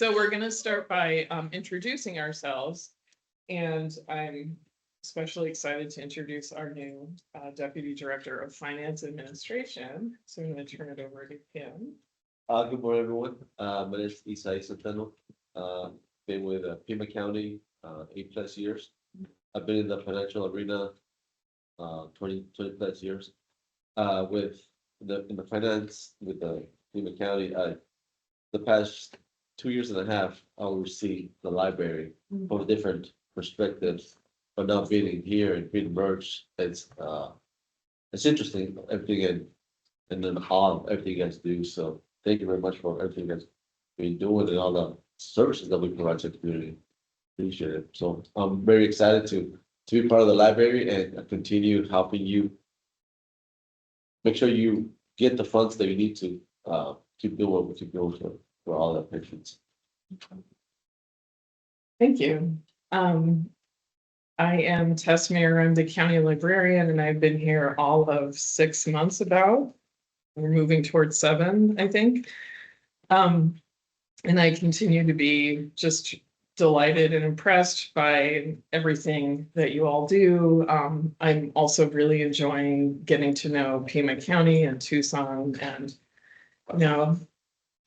So we're going to start by introducing ourselves. And I'm especially excited to introduce our new Deputy Director of Finance Administration. So I'm going to turn it over to him. Good morning, everyone. My name is Isai Centeno. Been with Pima County 8+ years. I've been in the financial arena 20+ years. With in the finance with the Pima County, the past 2.5 years, I oversee the library from a different perspectives. But now being here and being merged, it's interesting everything and then how everything you guys do. So thank you very much for everything you guys been doing and all the services that we provide to the community. Appreciate it. So I'm very excited to be part of the library and continue helping you make sure you get the funds that you need to keep doing what you do for all the patients. Thank you. I am Tess Mayer. I'm the county librarian, and I've been here all of 6 months about. We're moving towards 7, I think. And I continue to be just delighted and impressed by everything that you all do. I'm also really enjoying getting to know Pima County and Tucson. And, you know,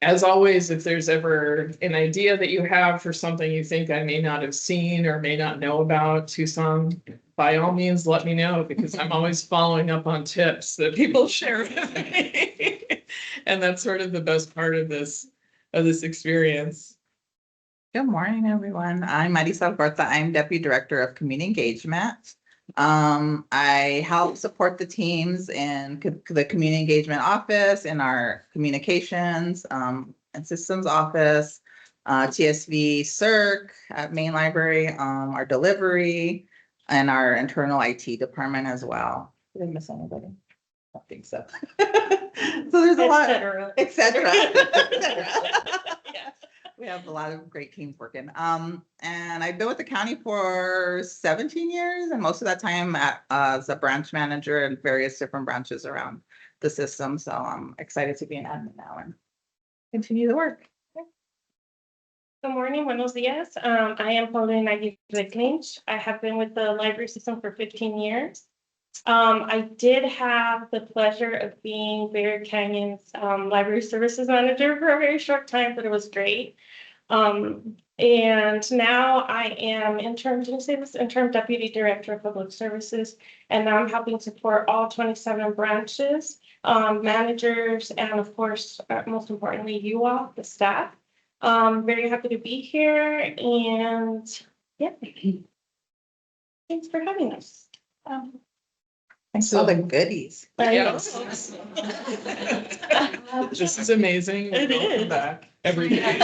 as always, if there's ever an idea that you have for something you think I may not have seen or may not know about Tucson, by all means, let me know, because I'm always following up on tips that people share with me. And that's sort of the best part of this experience. Good morning, everyone. I'm Marisa Alberta. I'm Deputy Director of Community Engagement. I help support the teams in the Community Engagement Office, in our Communications and Systems Office, TSV CERC at Main Library, our delivery, and our internal IT department as well. Did I miss anybody? I don't think so. So there's a lot, etc. We have a lot of great teams working. And I've been with the county for 17 years, and most of that time as a branch manager in various different branches around the system. So I'm excited to be an admin now and continue the work. Good morning, buenos dias. I am Paulina Aguirre-Clinch. I have been with the library system for 15 years. I did have the pleasure of being Bear Canyon's library services manager for a very short time, but it was great. And now I am interim deputy director of public services, and now I'm helping support all 27 branches, managers, and of course, most importantly, you all, the staff. Very happy to be here, and yeah, thanks for having us. Thanks for all the goodies. Yes. This is amazing. It We'll is. come back every day.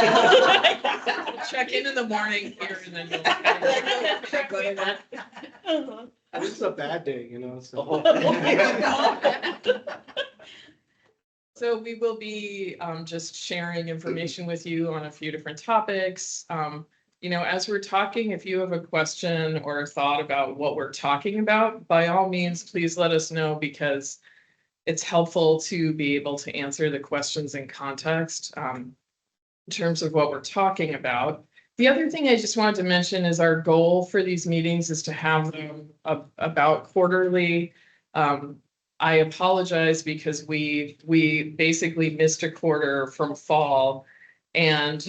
Check in the morning here, and then you'll go to work. This is a bad day, you know, so. So we will be just sharing information with you on a few different topics. You know, as we're talking, if you have a question or a thought about what we're talking about, by all means, please let us know, because it's helpful to be able to answer the questions in context in terms of what we're talking about. The other thing I just wanted to mention is our goal for these meetings is to have them about quarterly. I apologize because we basically missed a quarter from fall. And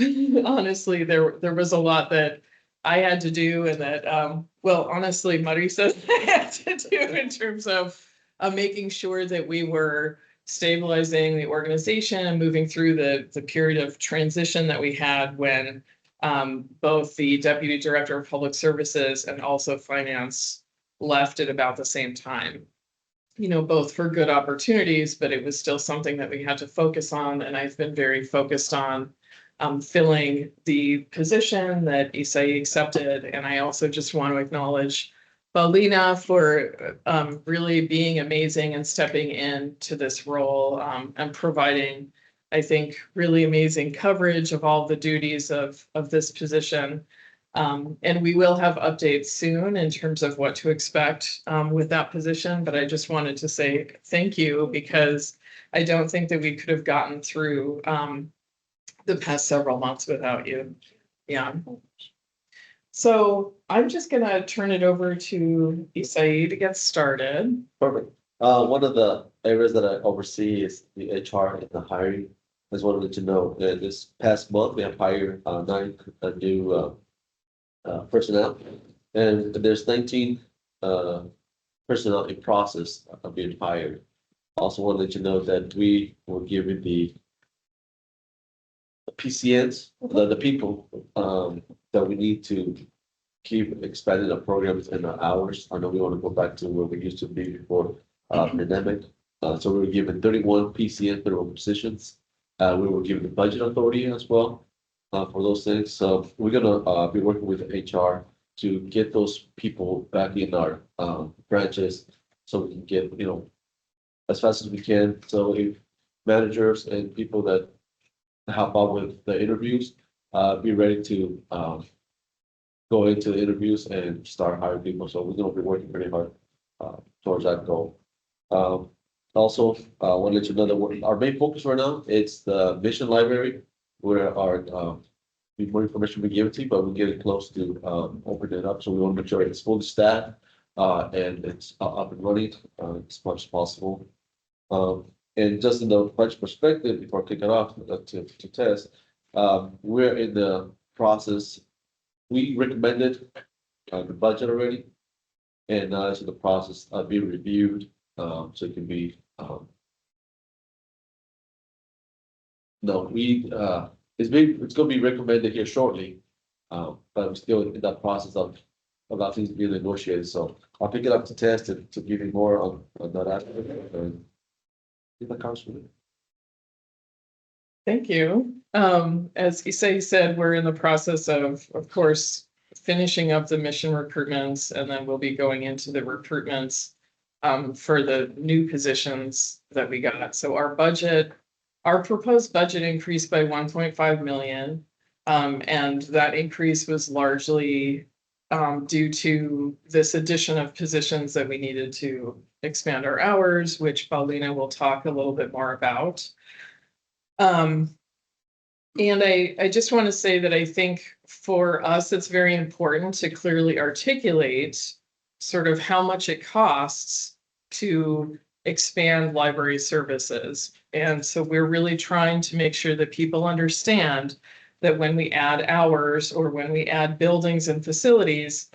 honestly, there was a lot that I had to do, and that, well, honestly, Marisa had to do in terms of making sure that we were stabilizing the organization and moving through the period of transition that we had when both the Deputy Director of Public Services and also Finance left at about the same time. You know, both for good opportunities, but it was still something that we had to focus on. And I've been very focused on filling the position that Isai accepted. And I also just want to acknowledge Paulina for really being amazing and stepping into this role and providing, I think, really amazing coverage of all the duties of this position. And we will have updates soon in terms of what to expect with that position. But I just wanted to say thank you, because I don't think that we could have gotten through the past several months without you. Yeah. So I'm just gonna turn it over to Isai to get started. Perfect. One of the areas that I oversee is the HR and the hiring. I just wanted to let you know that this past month, we have hired, 9 new, personnel. And there's 19, personnel in process of being hired. Also want to let you know that we were given the PCNs, the people, that we need to keep expanding the programs and the hours. I know we want to go back to where we used to be before, pandemic. So we were given 31 PCN federal positions. We were given the budget authority as well, for those things. So we're gonna, be working with HR to get those people back in our, branches. So we can get, as fast as we can. So if managers and people that help out with the interviews, be ready to, go into the interviews and start hiring people. So we're gonna be working pretty hard, towards that goal. Also, I want to let you know that our main focus right now, it's the mission library, where our, more information will be given to you, but we're getting close to, opening it up. So we want to make sure it's fully staffed, and it's up and running, as much as possible. And just in the budget perspective, before kicking off, to test, we're in the process. We recommended, the budget already. And now it's in the process of being reviewed, so it can be, no, it's gonna be recommended here shortly. But we're still in that process of that things being negotiated, so I'll pick it up to test and to give you more on that aspect. And if that comes with it. Thank you. As Isai said, we're in the process of course, finishing up the mission recruitments, and then we'll be going into the recruitments for the new positions that we got. So our proposed budget increased by 1.5 million. And that increase was largely due to this addition of positions that we needed to expand our hours, which Paulina will talk a little bit more about. And I just want to say that I think for us, it's very important to clearly articulate sort of how much it costs to expand library services. And so we're really trying to make sure that people understand that when we add hours or when we add buildings and facilities,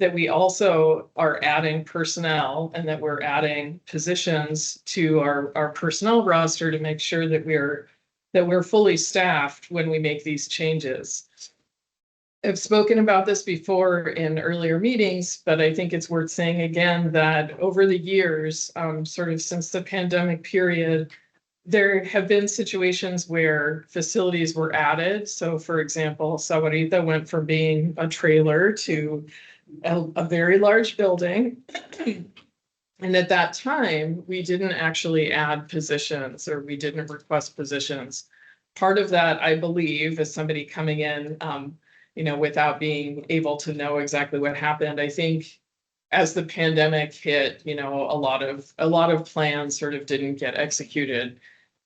that we also are adding personnel and that we're adding positions to our personnel roster to make sure that we're fully staffed when we make these changes. I've spoken about this before in earlier meetings, but I think it's worth saying again that over the years, sort of since the pandemic period, there have been situations where facilities were added. So for example, Sahuarita went from being a trailer to a very large building. And at that time, we didn't actually add positions or we didn't request positions. Part of that, I believe, is somebody coming in, without being able to know exactly what happened. I think as the pandemic hit, a lot of plans sort of didn't get executed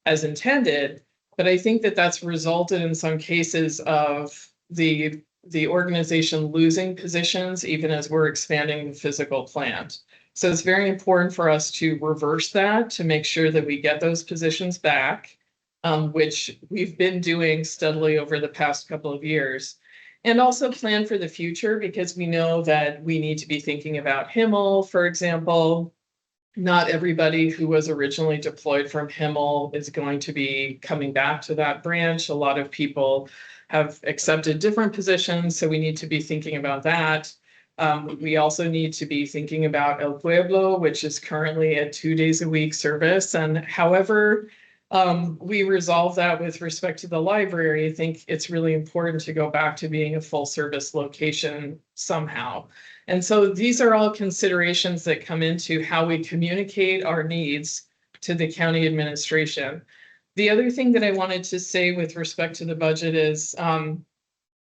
as intended. But I think that that's resulted in some cases of the organization losing positions, even as we're expanding the physical plant. So it's very important for us to reverse that, to make sure that we get those positions back, which we've been doing steadily over the past couple of years. And also plan for the future, because we know that we need to be thinking about Himmel, for example. Not everybody who was originally deployed from Himmel is going to be coming back to that branch. A lot of people have accepted different positions, so we need to be thinking about that. We also need to be thinking about El Pueblo, which is currently a 2 days a week service. And however we resolve that with respect to the library, I think it's really important to go back to being a full service location somehow. And so these are all considerations that come into how we communicate our needs to the county administration. The other thing that I wanted to say with respect to the budget is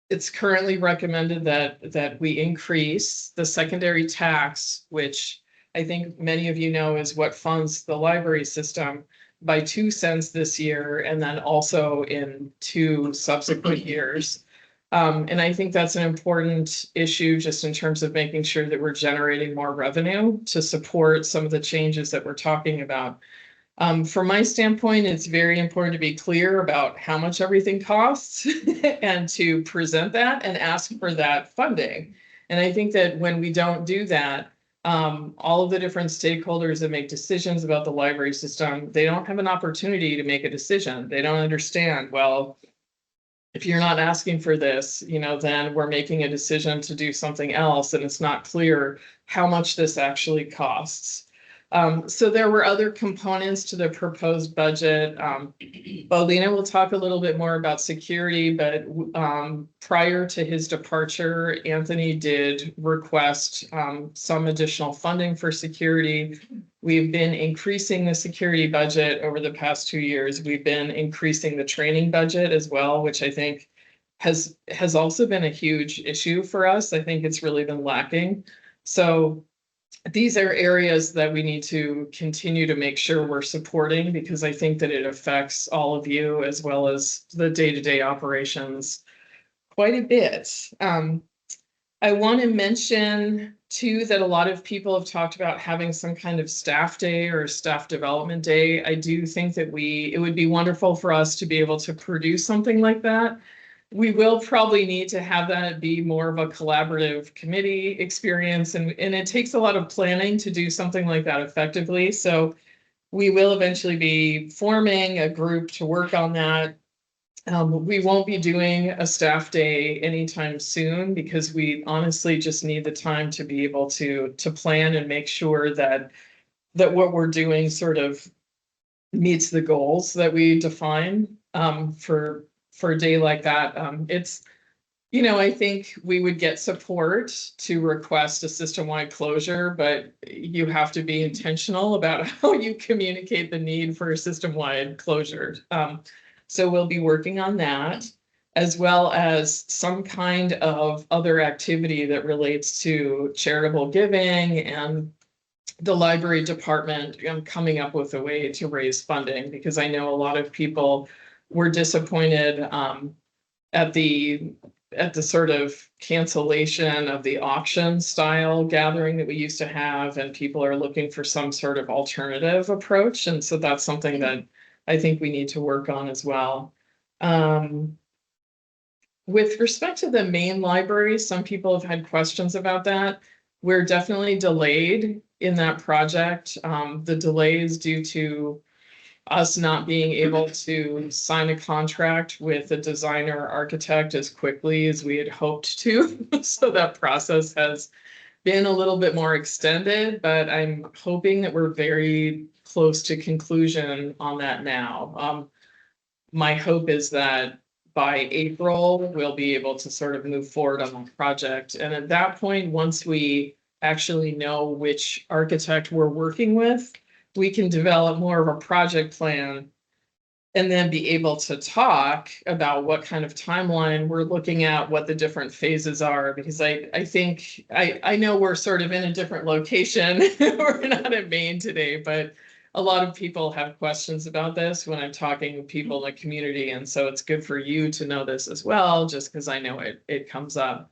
it's currently recommended that we increase the secondary tax, which I think many of you know is what funds the library system. by 2 cents this year and then also in 2 subsequent years. And I think that's an important issue just in terms of making sure that we're generating more revenue to support some of the changes that we're talking about. From my standpoint, it's very important to be clear about how much everything costs and to present that and ask for that funding. And I think that when we don't do that, all of the different stakeholders that make decisions about the library system, they don't have an opportunity to make a decision. They don't understand, well, if you're not asking for this, then we're making a decision to do something else, and it's not clear how much this actually costs. So there were other components to the proposed budget. Paulina will talk a little bit more about security, but prior to his departure, Anthony did request some additional funding for security. We've been increasing the security budget over the past 2 years. We've been increasing the training budget as well, which I think has also been a huge issue for us. I think it's really been lacking. So these are areas that we need to continue to make sure we're supporting, because I think that it affects all of you as well as the day-to-day operations quite a bit. I want to mention too that a lot of people have talked about having some kind of staff day or staff development day. I do think that it would be wonderful for us to be able to produce something like that. We will probably need to have that be more of a collaborative committee experience, and it takes a lot of planning to do something like that effectively. So we will eventually be forming a group to work on that. We won't be doing a staff day anytime soon because we honestly just need the time to be able to plan and make sure that what we're doing sort of meets the goals that we define for a day like that. I think we would get support to request a system-wide closure, but you have to be intentional about how you communicate the need for a system-wide closure. So we'll be working on that, as well as some kind of other activity that relates to charitable giving and the library department coming up with a way to raise funding, because I know a lot of people were disappointed at the sort of cancellation of the auction style gathering that we used to have, and people are looking for some sort of alternative approach. And so that's something that I think we need to work on as well. With respect to the main library, some people have had questions about that. We're definitely delayed in that project. The delay is due to us not being able to sign a contract with a designer architect as quickly as we had hoped to. So that process has been a little bit more extended, but I'm hoping that we're very close to conclusion on that now. My hope is that by April, we'll be able to sort of move forward on the project. And at that point, once we actually know which architect we're working with, we can develop more of a project plan and then be able to talk about what kind of timeline we're looking at, what the different phases are, because I think I know we're sort of in a different location. We're not in Maine today, but a lot of people have questions about this when I'm talking with people in the community. And so it's good for you to know this as well, just because I know it comes up.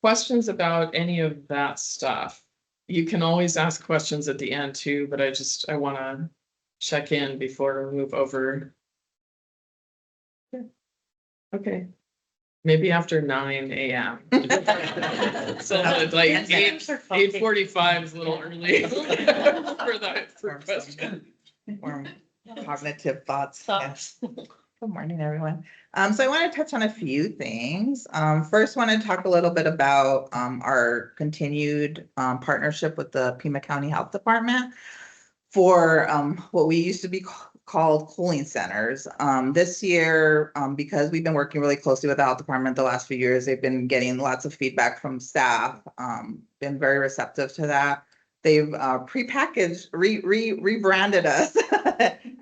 Questions about any of that stuff? You can always ask questions at the end too, but I want to check in before we move over. Okay. Maybe after 9 a.m. So like 8:45 is a little early for question. Or cognitive thoughts. Yes. Good morning, everyone. So I want to touch on a few things. First, want to talk a little bit about our continued partnership with the Pima County Health Department for what we used to be called cooling centers. This year, because we've been working really closely with the health department the last few years, they've been getting lots of feedback from staff, been very receptive to that. They've prepackaged, rebranded us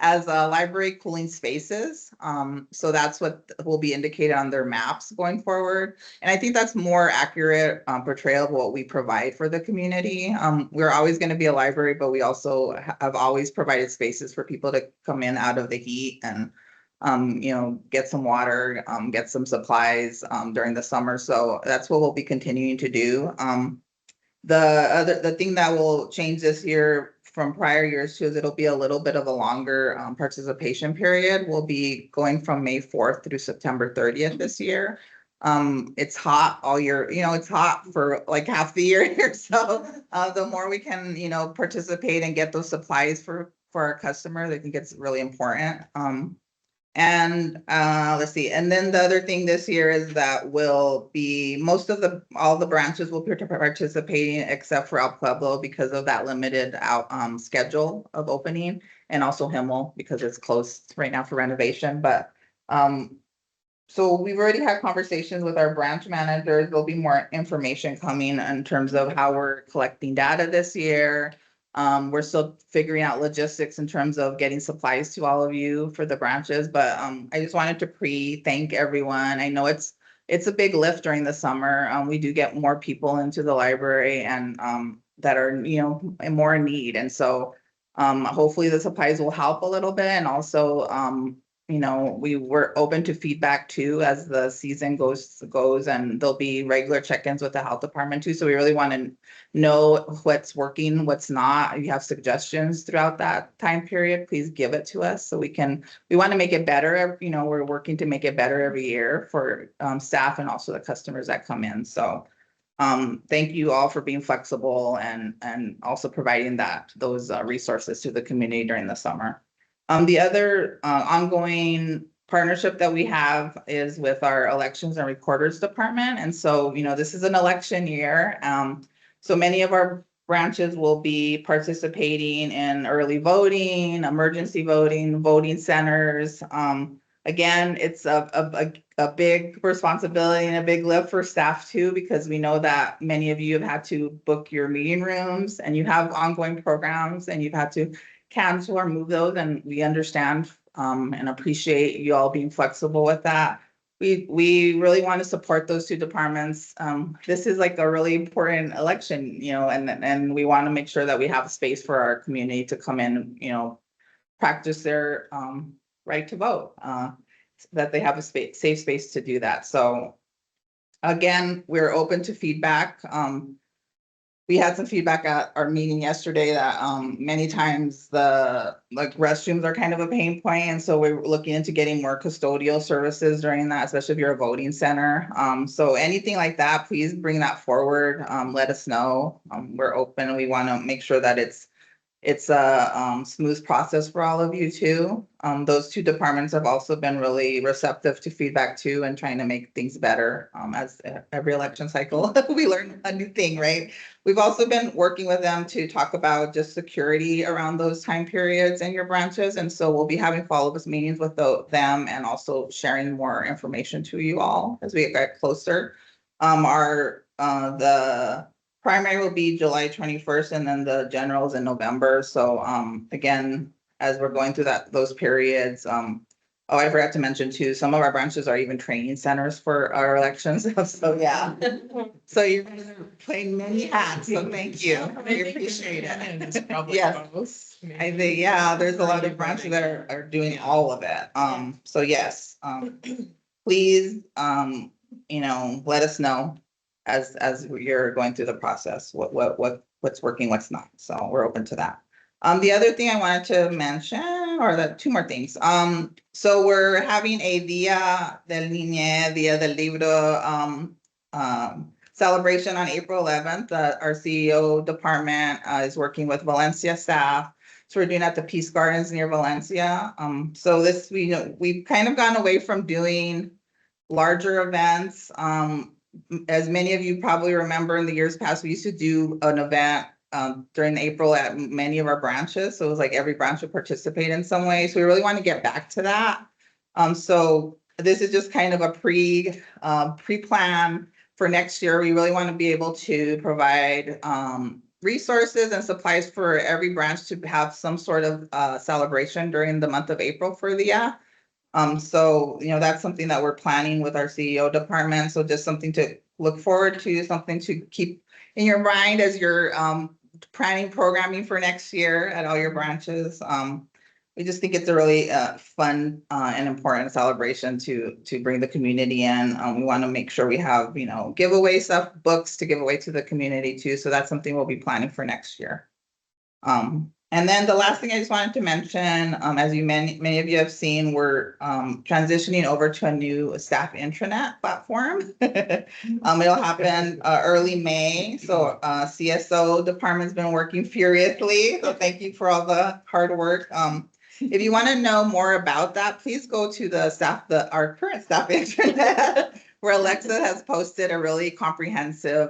as library cooling spaces. So that's what will be indicated on their maps going forward. And I think that's more accurate portrayal of what we provide for the community. We're always going to be a library, but we also have always provided spaces for people to come in out of the heat and get some water, get some supplies during the summer. So that's what we'll be continuing to do. The thing that will change this year from prior years too is it'll be a little bit of a longer participation period. We'll be going from May 4th through September 30th this year. It's hot all year, it's hot for like half the year here. So the more we can, participate and get those supplies for our customers, I think it's really important. And let's see, and then the other thing this year is that will be all the branches will be participating except for El Pueblo because of that limited out schedule of opening, and also Himmel because it's closed right now for renovation. But so we've already had conversations with our branch managers. There'll be more information coming in terms of how we're collecting data this year. We're still figuring out logistics in terms of getting supplies to all of you for the branches, but I just wanted to thank everyone. I know it's a big lift during the summer. We do get more people into the library and that are more in need, and so hopefully the supplies will help a little bit, and also we were open to feedback too as the season goes, and there'll be regular check-ins with the health department too. So we really want to know what's working, what's not. If you have suggestions throughout that time period, please give it to us so we want to make it better. We're working to make it better every year for staff and also the customers that come in. So thank you all for being flexible and also providing those resources to the community during the summer. The other ongoing partnership that we have is with our elections and recorders department. And so, this is an election year. So many of our branches will be participating in early voting, emergency voting, voting centers. Again, it's a big responsibility and a big lift for staff too, because we know that many of you have had to book your meeting rooms and you have ongoing programs and you've had to cancel or move those, and we understand and appreciate you all being flexible with that. We really want to support those two departments. This is like a really important election, and we want to make sure that we have space for our community to come in, practice their right to vote, that they have a safe space to do that. So again, we're open to feedback. We had some feedback at our meeting yesterday that many times the restrooms are kind of a pain point. And so we're looking into getting more custodial services during that, especially if you're a voting center. So anything like that, please bring that forward. Let us know. We're open. We want to make sure that it's a smooth process for all of you too. Those two departments have also been really receptive to feedback too and trying to make things better. As every election cycle, we learn a new thing, right? We've also been working with them to talk about just security around those time periods in your branches. And so we'll be having follow-up meetings with them and also sharing more information to you all as we get closer. The primary will be July 21st and then the generals in November. So again, as we're going through those periods, I forgot to mention too, some of our branches are even training centers for our elections. So yeah, so you're playing many hats. So thank you. We appreciate it. Yes, I think, there's a lot of branches that are doing all of it. So yes, please, let us know as you're going through the process, what's working, what's not. So we're open to that. The other thing I wanted to mention, or two more things. So we're having a Dia del Niñez, Dia del Libro celebration on April 11th. Our CEO department is working with Valencia staff. So we're doing at the Peace Gardens near Valencia. So this, we've kind of gone away from doing larger events. As many of you probably remember in the years past, we used to do an event during April at many of our branches. So it was like every branch would participate in some way. So we really want to get back to that. So this is just kind of a pre-plan for next year. We really want to be able to provide resources and supplies for every branch to have some sort of celebration during the month of April for the year. So, that's something that we're planning with our CEO department. So just something to look forward to, something to keep in your mind as you're planning programming for next year at all your branches. We just think it's a really fun and important celebration to bring the community in. We want to make sure we have, giveaway stuff, books to give away to the community too. So that's something we'll be planning for next year. And then the last thing I just wanted to mention, as many of you have seen, we're transitioning over to a new staff intranet platform. It'll happen early May. So CSO department's been working furiously. So thank you for all the hard work. If you want to know more about that, please go to our current staff intranet, where Alexa has posted a really comprehensive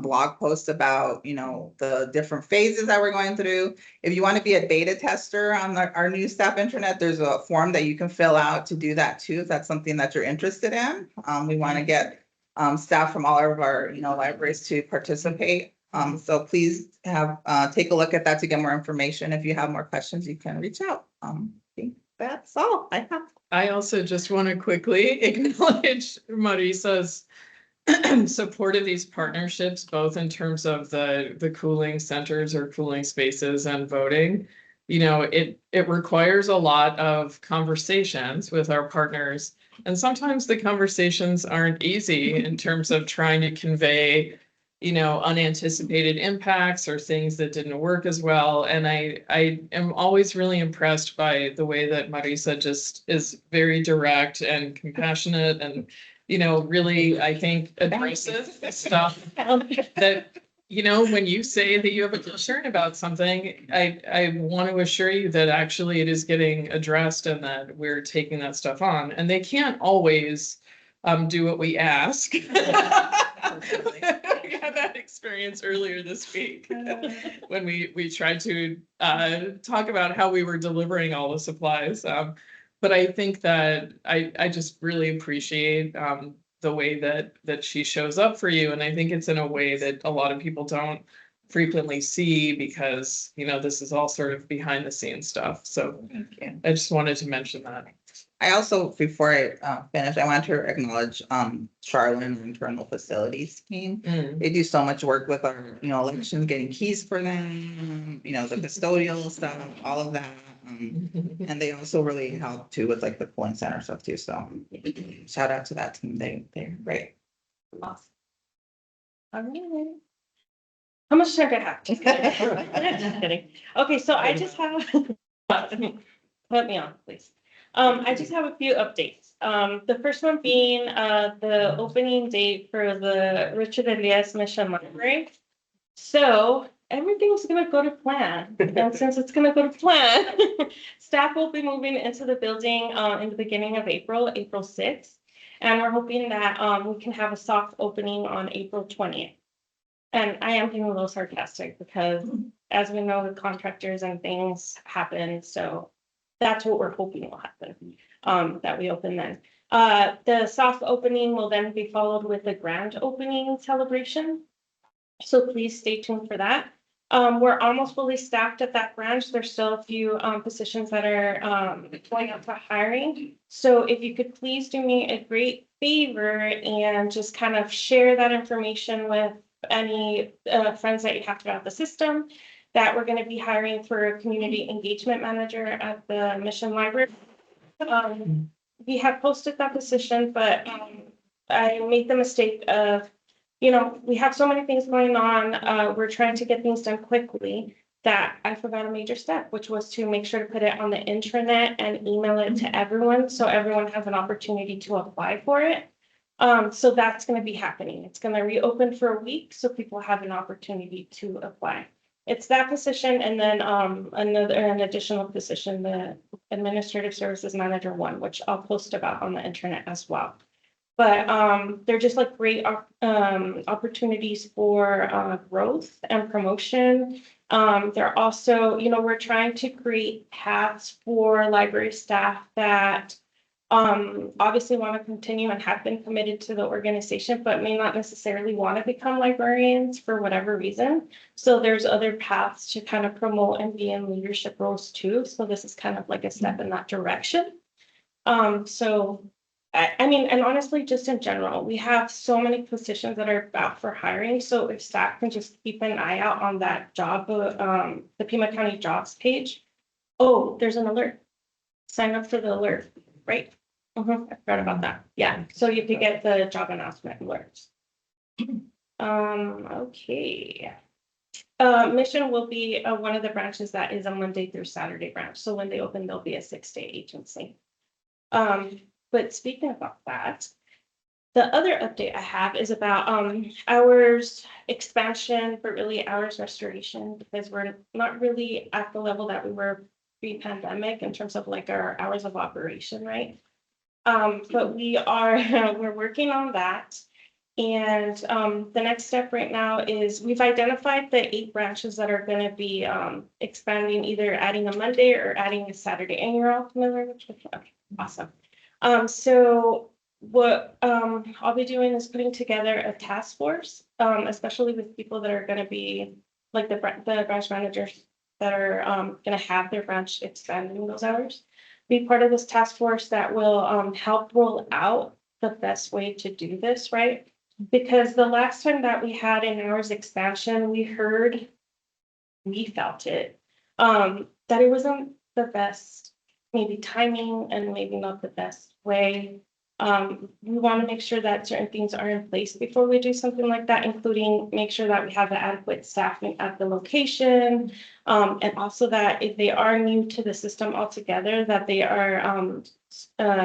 blog post about, the different phases that we're going through. If you want to be a beta tester on our new staff intranet, there's a form that you can fill out to do that too, if that's something that you're interested in. We want to get staff from all of our, libraries to participate. So please take a look at that to get more information. If you have more questions, you can reach out. I think that's all I have. I also just want to quickly acknowledge Marisa's support of these partnerships, both in terms of the cooling centers or cooling spaces and voting. It requires a lot of conversations with our partners. And sometimes the conversations aren't easy in terms of trying to convey, unanticipated impacts or things that didn't work as well. And I am always really impressed by the way that Marisa just is very direct and compassionate and, really, I think, addresses stuff that, when you say that you have a concern about something, I want to assure you that actually it is getting addressed and that we're taking that stuff on. And they can't always do what we ask. We had that experience earlier this week when we tried to talk about how we were delivering all the supplies. But I think that I just really appreciate the way that she shows up for you. And I think it's in a way that a lot of people don't frequently see because, this is all sort of behind the scenes stuff. So Thank you. I just wanted to mention that. I also, before I finish, I want to acknowledge Charlotte Internal Facilities team. They do so much work with our, elections, getting keys for them, the custodial stuff, all of that. And they also really help too with like the polling center stuff too. So shout out to that team. They're great. Awesome. All right. How much time do I have? Just kidding. Okay, so I just have, put me on, please. I just have a few updates. The first one being the opening date for the Richard Elias Mission Library. So everything's gonna go to plan. And since it's gonna go to plan, staff will be moving into the building in the beginning of April 6th. And we're hoping that we can have a soft opening on April 20th. And I am being a little sarcastic because as we know, the contractors and things happen. So that's what we're hoping will happen, that we open then. The soft opening will then be followed with a grand opening celebration. So please stay tuned for that. We're almost fully staffed at that branch. There's still a few positions that are going out for hiring. So if you could please do me a great favor and just kind of share that information with any friends that you have throughout the system, that we're going to be hiring for a community engagement manager at the Mission Library. We have posted that position, but I made the mistake of, we have so many things going on. We're trying to get things done quickly that I forgot a major step, which was to make sure to put it on the intranet and email it to everyone so everyone has an opportunity to apply for it. So that's going to be happening. It's going to reopen for a week so people have an opportunity to apply. It's that position and then an additional position, the Administrative Services Manager 1, which I'll post about on the internet as well. But they're just like great opportunities for growth and promotion. They're also, we're trying to create paths for library staff that obviously want to continue and have been committed to the organization, but may not necessarily want to become librarians for whatever reason. So there's other paths to kind of promote and be in leadership roles too. So this is kind of like a step in that direction. So I mean, and honestly, just in general, we have so many positions that are out for hiring. So if staff can just keep an eye out on that job, the Pima County jobs page. Oh, there's an alert. Sign up for the alert, right? I forgot about that. Yeah, so you could get the job announcement alerts. Okay. Mission will be one of the branches that is a Monday through Saturday branch. So when they open, there'll be a 6-day agency. But speaking about that, the other update I have is about hours expansion, but really hours restoration, because we're not really at the level that we were pre-pandemic in terms of like our hours of operation, right? But we are we're working on that. And the next step right now is we've identified the 8 branches that are going to be expanding, either adding a Monday or adding a Saturday. And you're all familiar with it? Okay, awesome. So what I'll be doing is putting together a task force, especially with people that are going to be like the branch managers that are going to have their branch expanding those hours. Be part of this task force that will help roll out the best way to do this, right? Because the last time that we had an hours expansion, we felt it, that it wasn't the best, maybe timing and maybe not the best way. We want to make sure that certain things are in place before we do something like that, including make sure that we have the adequate staffing at the location. And also that if they are new to the system altogether, that they are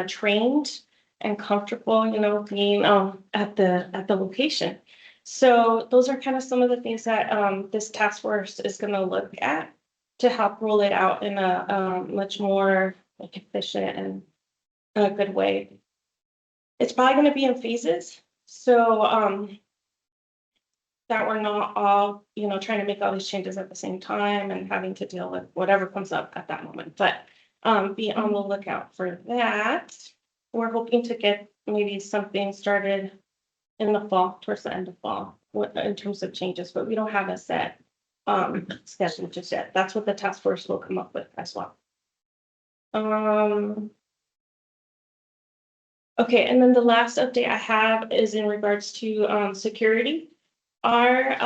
trained and comfortable, you know, being at the location. So those are kind of some of the things that this task force is going to look at to help roll it out in a much more like efficient and a good way. It's probably going to be in phases, so that we're not all, you know, trying to make all these changes at the same time and having to deal with whatever comes up at that moment. But be on the lookout for that. We're hoping to get maybe something started in the fall, towards the end of fall, in terms of changes, but we don't have a set schedule just yet. That's what the task force will come up with as well. Okay, and then the last update I have is in regards to security. Our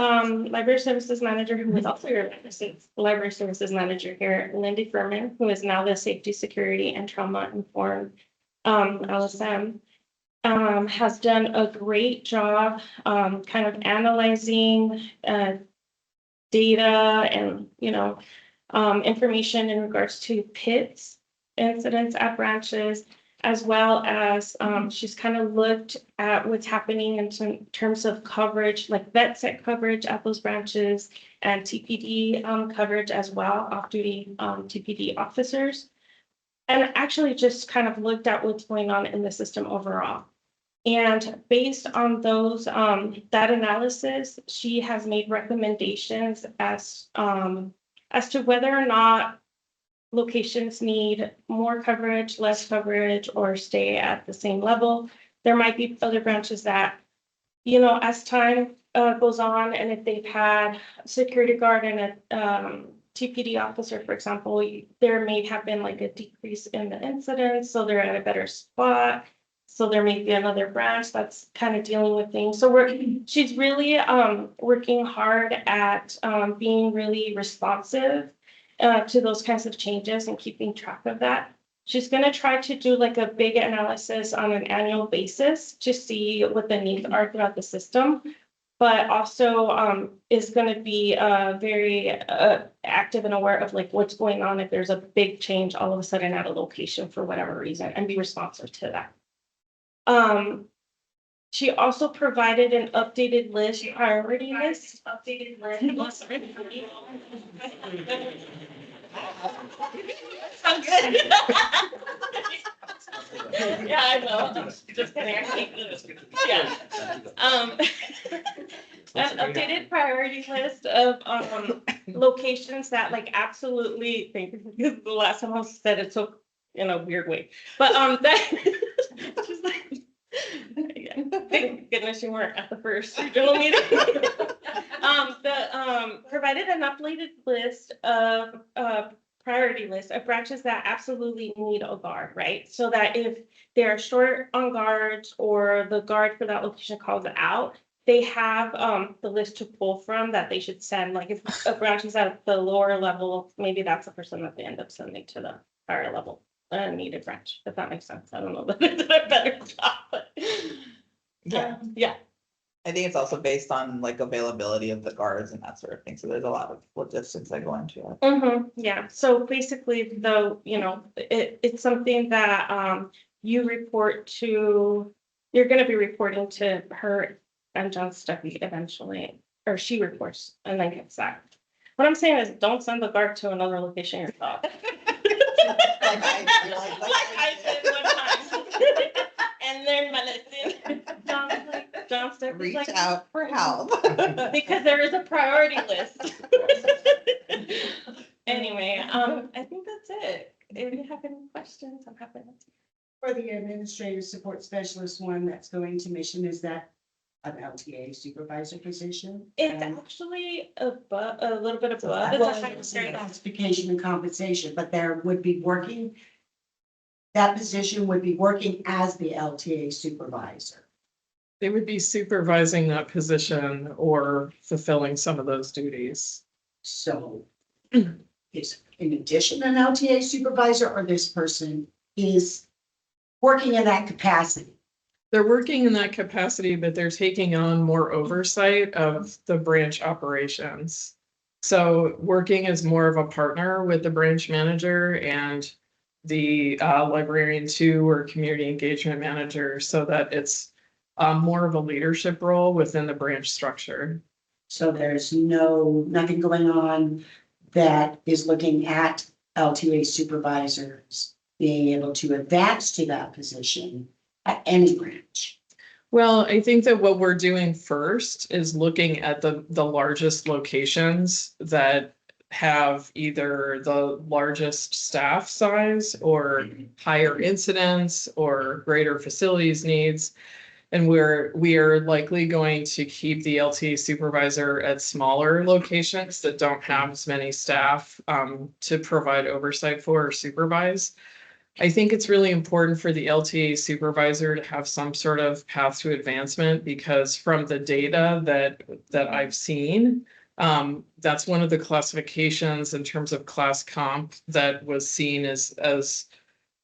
library services manager, who is also your library services manager here, Lindy Furman, who is now the safety, security, and trauma informed LSM, has done a great job kind of analyzing data and, you know, information in regards to PITS incidents at branches, as well as she's kind of looked at what's happening in terms of coverage, like vet set coverage at those branches and TPD coverage as well, off-duty TPD officers. And actually just kind of looked at what's going on in the system overall. And based on those, that analysis, she has made recommendations as to whether or not locations need more coverage, less coverage, or stay at the same level. There might be other branches that, you know, as time goes on, and if they've had a security guard and a TPD officer, for example, there may have been like a decrease in the incidents, so they're at a better spot. So there may be another branch that's kind of dealing with things. So she's really working hard at being really responsive to those kinds of changes and keeping track of that. She's going to try to do like a big analysis on an annual basis to see what the needs are throughout the system, but also is going to be very active and aware of like what's going on if there's a big change all of a sudden at a location for whatever reason, and be responsive to that. She also provided an updated list, priority list. Updated list. Sound good? Yeah, I know. Just kidding. Yeah. An updated priority list of locations that like absolutely think, because the last time I said it so in a weird way. But that just like, yeah, thank goodness you weren't at the first regional meeting. Provided an updated list of priority list of branches that absolutely need a guard, right? So that if they're short on guards or the guard for that location calls it out, they have the list to pull from that they should send. Like if a branch is at the lower level, maybe that's the person that they end up sending to the higher level needed branch, if that makes sense. I don't know that I did a better job, but Yeah, yeah. I think it's also based on like availability of the guards and that sort of thing. So there's a lot of logistics that go into it. Yeah, so basically, though, you know, it's something that you report to, you're gonna be reporting to her and John Stuckey eventually, or she reports and then gets that. What I'm saying is, don't send the guard to another location yourself. Like I did one time. And learned my lesson. John Stuckey's Reach like, out for help. because there is a priority list. Anyway, I think that's it. If you have any questions, I'm happy to answer. For the administrative support specialist one that's going to mission, is that an LTA supervisor position? It's actually a little bit above. Well, It's a I higher understand grade. classification and compensation, but there would be working. That position would be working as the LTA supervisor. They would be supervising that position or fulfilling some of those duties. So is in addition an LTA supervisor, or this person is working in that capacity? They're working in that capacity, but they're taking on more oversight of the branch operations. So working as more of a partner with the branch manager and the librarian too, or community engagement manager, so that it's more of a leadership role within the branch structure. So there's nothing going on that is looking at LTA supervisors being able to advance to that position at any branch. Well, I think that what we're doing first is looking at the largest locations that have either the largest staff size or higher incidence or greater facilities needs. And we are likely going to keep the LTA supervisor at smaller locations that don't have as many staff to provide oversight for or supervise. I think it's really important for the LTA supervisor to have some sort of path to advancement, because from the data that I've seen, that's one of the classifications in terms of class comp that was seen as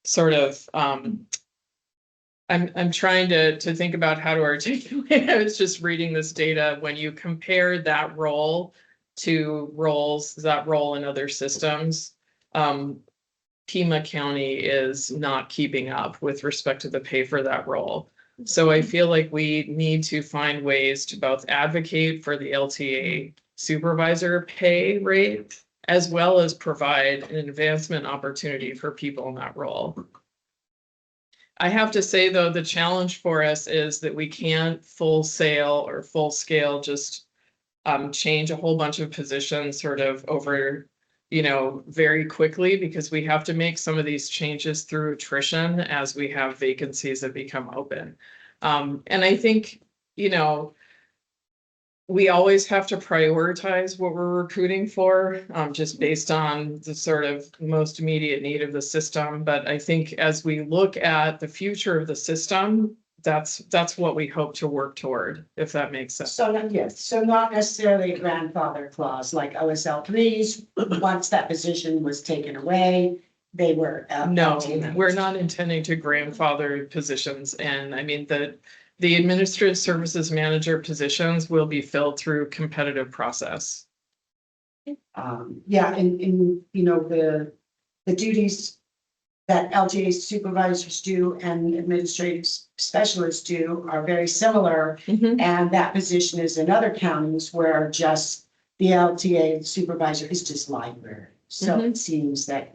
sort of I'm trying to think about how to articulate. I was just reading this data. When you compare that role to that role in other systems, Pima County is not keeping up with respect to the pay for that role. So I feel like we need to find ways to both advocate for the LTA supervisor pay rate, as well as provide an advancement opportunity for people in that role. I have to say, though, the challenge for us is that we can't full scale just change a whole bunch of positions sort of over, very quickly, because we have to make some of these changes through attrition as we have vacancies that become open. And I think, we always have to prioritize what we're recruiting for, just based on the sort of most immediate need of the system. But I think as we look at the future of the system, that's what we hope to work toward, if that makes sense. So not necessarily a grandfather clause like OSL threes. Once that position was taken away, they were. No, we're not intending to grandfather positions. And I mean, the administrative services manager positions will be filled through competitive process. Yeah, and the duties that LTA supervisors do and administrative specialists do are very similar. And that position is in other counties where just the LTA supervisor is just library. So it seems that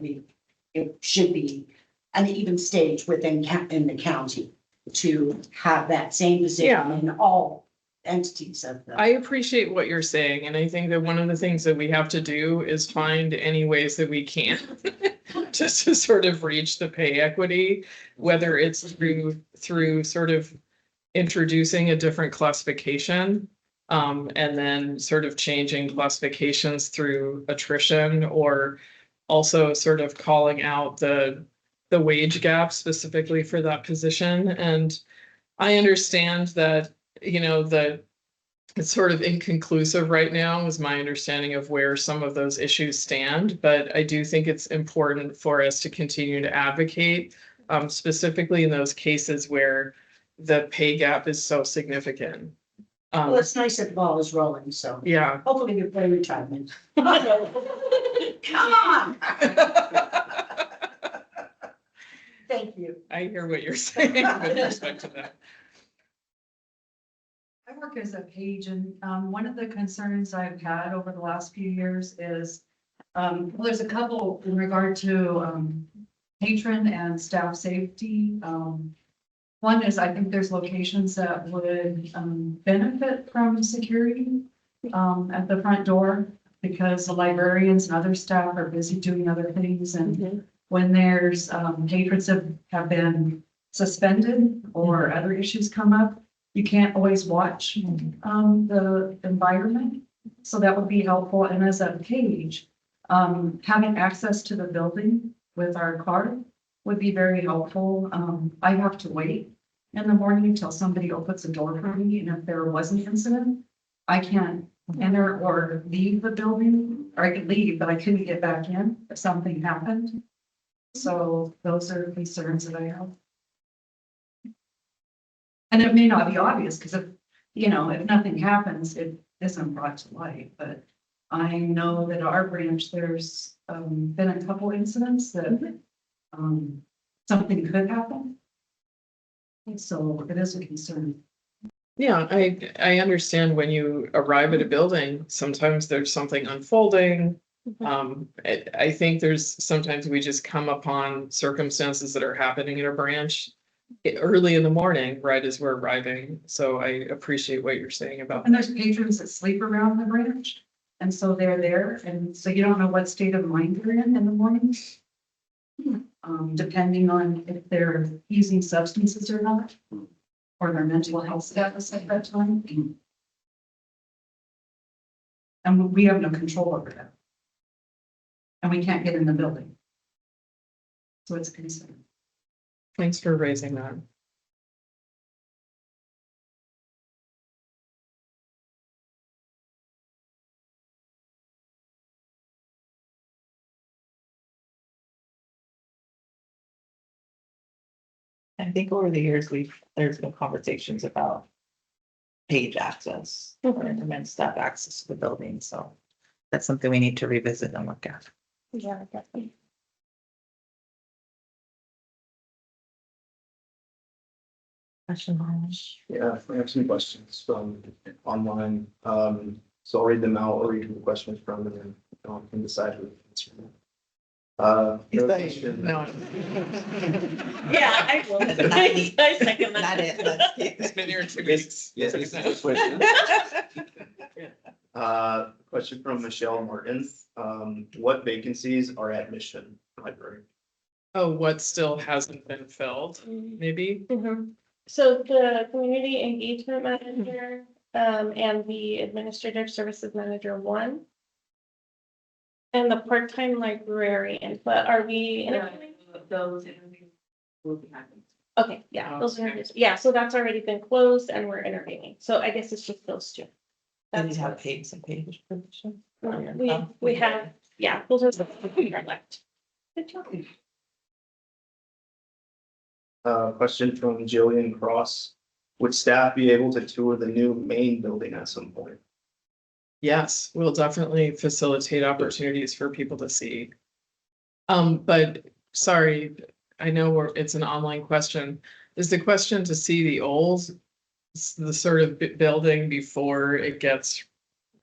it should be an even stage in the county to have that same position in all entities of the. I appreciate what you're saying, and I think that one of the things that we have to do is find any ways that we can just to sort of reach the pay equity, whether it's through sort of introducing a different classification, and then sort of changing classifications through attrition, or also sort of calling out the wage gap specifically for that position. And I understand that, you know, that it's sort of inconclusive right now, is my understanding of where some of those issues stand, but I do think it's important for us to continue to advocate, specifically in those cases where the pay gap is so significant. Well, it's nice that the ball is rolling, so Yeah. hopefully you play retirement. Come on. Thank you. I hear what you're saying with respect to that. I work as a page, and one of the concerns I've had over the last few years is, well, there's a couple in regard to patron and staff safety. One is, I think there's locations that would benefit from security at the front door, because the librarians and other staff are busy doing other things, and when there's patrons have been suspended or other issues come up, you can't always watch the environment. So that would be helpful. And as a page, having access to the building with our card would be very helpful. I have to wait in the morning until somebody opens the door for me. And if there was an incident, I can't enter or leave the building, or I could leave, but I couldn't get back in if something happened. So those are concerns that I have. And it may not be obvious, because if nothing happens, it isn't brought to light, but I know that our branch, there's been a couple incidents that something could happen. And so it is a concern. Yeah, I understand when you arrive at a building, sometimes there's something unfolding. I think there's sometimes we just come upon circumstances that are happening in a branch early in the morning, right as we're arriving. So I appreciate what you're saying about And that. there's patrons that sleep around the branch, and so they're there, and so you don't know what state of mind they're in the morning. Depending on if they're using substances or not, or their mental health status at that time. And we have no control over that. And we can't get in the building. So it's a concern. Thanks for raising that. I think over the years, there's been conversations about page access or and staff access to the building, so that's something we need to revisit and look at. Yeah, definitely. Question on Yeah, I have some questions from online. So I'll read them out or read the questions from them and I can decide who to answer them. No. Yeah, I will. Not me. I second that. Not it, let's keep It's it. been here 2 Yes, weeks. yes, it's a good question. Question from Michelle Martins. What vacancies are at Mission Library? Oh, what still hasn't been filled, maybe? So the community engagement manager, and the administrative services manager, one. And the part-time librarian, but are we? interviewing? Those interviews will be happening. Okay, yeah, those Okay. interviews, yeah, so that's already been closed and we're interviewing, so I guess it's just those two. And That's you have what- paid some page positions. We have, yeah, those are the we are left. Good job. Question from Jillian Cross. Would staff be able to tour the new main building at some point? Yes, we'll definitely facilitate opportunities for people to see. But sorry, I know it's an online question. Is the question to see the the sort of building before it gets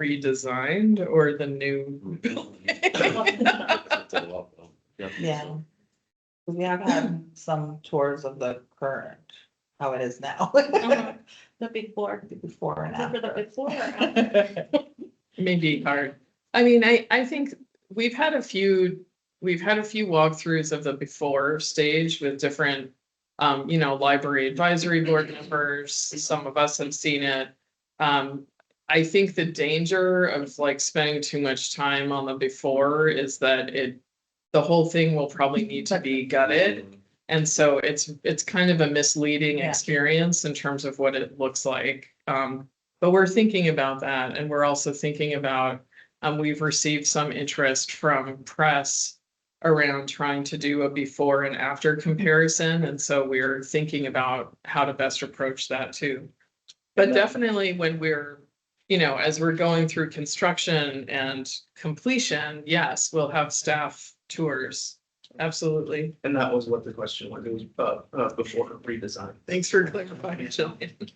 redesigned, or the new building? Yeah. We have had some tours of the current how it is now. The big four. Before and Remember the after. big four? or after? Maybe hard. I mean, I think we've had a few walkthroughs of the before stage with different, library advisory board members. Some of us have seen it. I think the danger of like spending too much time on the before is that the whole thing will probably need to be gutted. And so it's kind of a misleading Yeah. experience in terms of what it looks like. But we're thinking about that, and we're also thinking about, we've received some interest from press around trying to do a before and after comparison, and so we're thinking about how to best approach that too. But definitely when we're, as we're going through construction and completion, yes, we'll have staff tours. Absolutely. And that was what the question was. It was before redesign. Thanks for clarifying, Jillian.